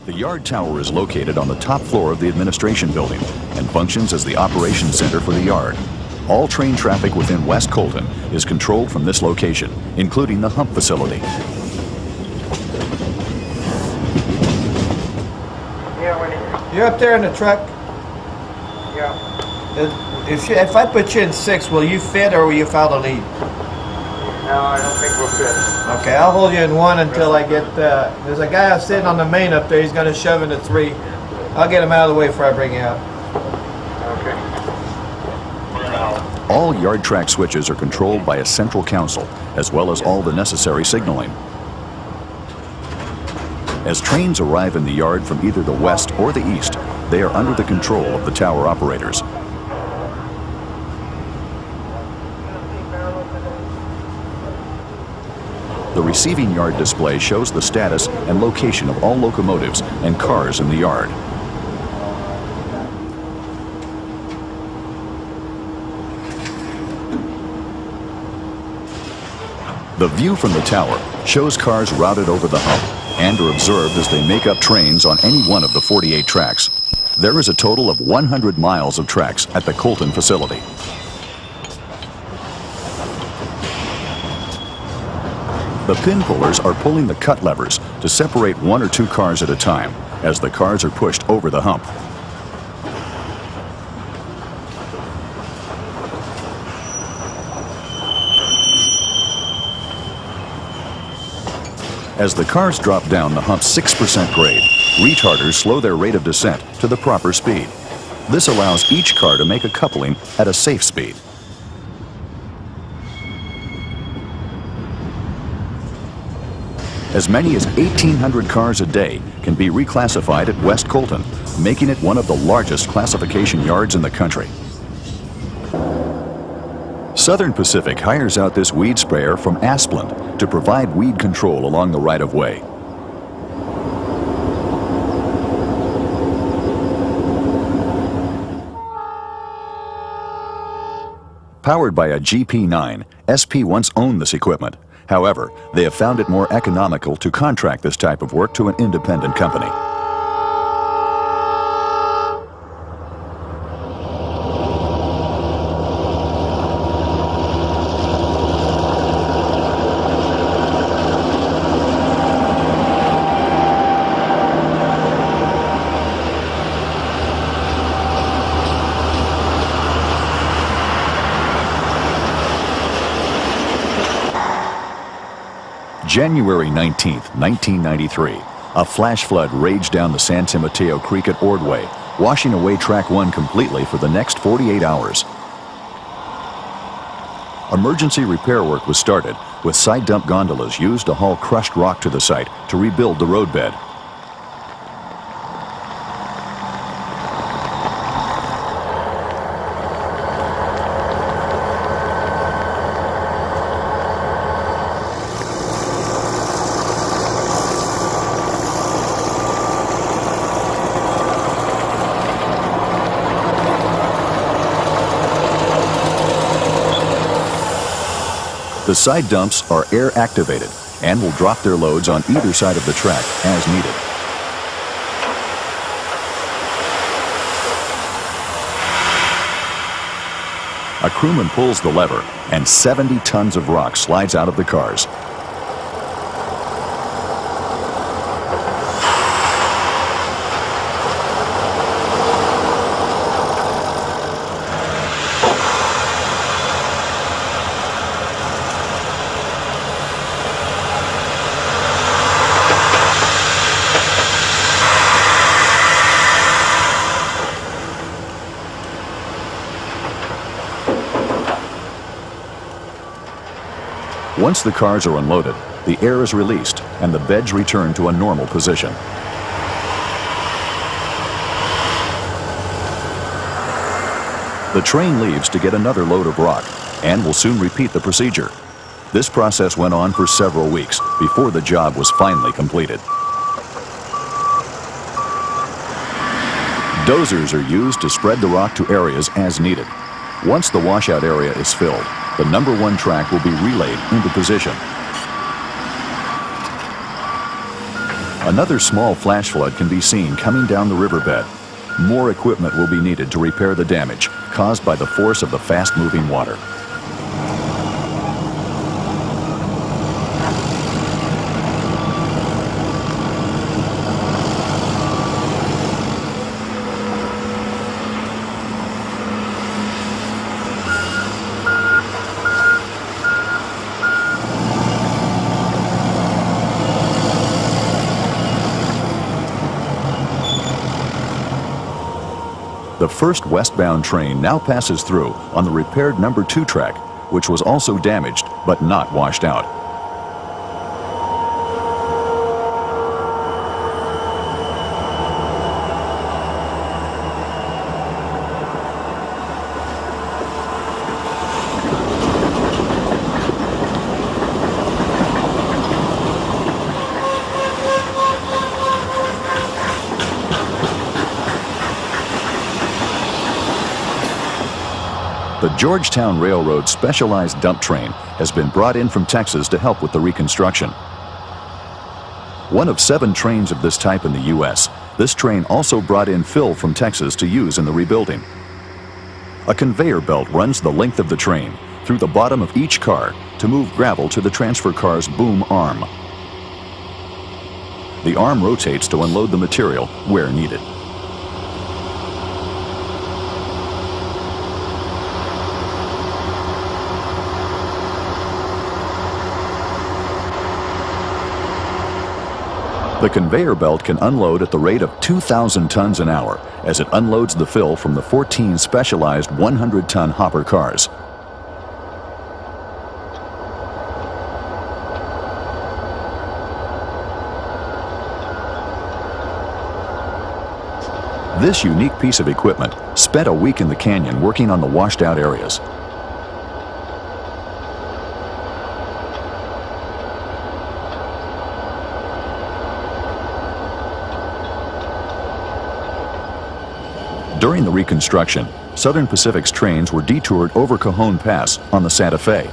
The yard tower is located on the top floor of the administration building and functions as the operations center for the yard. All train traffic within West Colton is controlled from this location, including the hump facility. You're up there in the truck? Yeah. If I put you in 6, will you fit or will you follow the lead? No, I don't think we'll fit. Okay, I'll hold you in 1 until I get, there's a guy sitting on the main up there, he's gonna shove into 3. I'll get him out of the way before I bring you out. Okay. All yard track switches are controlled by a central council, as well as all the necessary signaling. As trains arrive in the yard from either the west or the east, they are under the control of the tower operators. The receiving yard display shows the status and location of all locomotives and cars in the yard. The view from the tower shows cars routed over the hump and are observed as they make up trains on any one of the 48 tracks. There is a total of 100 miles of tracks at the Colton facility. The pin pullers are pulling the cut levers to separate 1 or 2 cars at a time as the cars are pushed over the hump. As the cars drop down the hump's 6% grade, retarders slow their rate of descent to the proper speed. This allows each car to make a coupling at a safe speed. As many as 1,800 cars a day can be reclassified at West Colton, making it one of the largest classification yards in the country. Southern Pacific hires out this weed sprayer from Asplund to provide weed control along the right-of-way. Powered by a GP9, SP once owned this equipment. However, they have found it more economical to contract this type of work to an independent company. January 19, 1993, a flash flood raged down the San Mateo Creek at Ordway, washing away Track 1 completely for the next 48 hours. Emergency repair work was started, with side dump gondolas used to haul crushed rock to the site to rebuild the roadbed. The side dumps are air-activated and will drop their loads on either side of the track as needed. A crewman pulls the lever and 70 tons of rock slides out of the cars. Once the cars are unloaded, the air is released and the beds return to a normal position. The train leaves to get another load of rock and will soon repeat the procedure. This process went on for several weeks before the job was finally completed. Dozers are used to spread the rock to areas as needed. Once the washout area is filled, the number 1 track will be relayed into position. Another small flash flood can be seen coming down the riverbed. More equipment will be needed to repair the damage caused by the force of the fast-moving water. The first westbound train now passes through on the repaired number 2 track, which was also damaged but not washed out. The Georgetown Railroad specialized dump train has been brought in from Texas to help with the reconstruction. One of 7 trains of this type in the U.S., this train also brought in fill from Texas to use in the rebuilding. A conveyor belt runs the length of the train through the bottom of each car to move gravel to the transfer car's boom arm. The arm rotates to unload the material where needed. The conveyor belt can unload at the rate of 2,000 tons an hour as it unloads the fill from the 14 specialized 100-ton hopper cars. This unique piece of equipment spent a week in the canyon working on the washed-out areas. During the reconstruction, Southern Pacific's trains were detoured over Cajon Pass on the Santa Fe.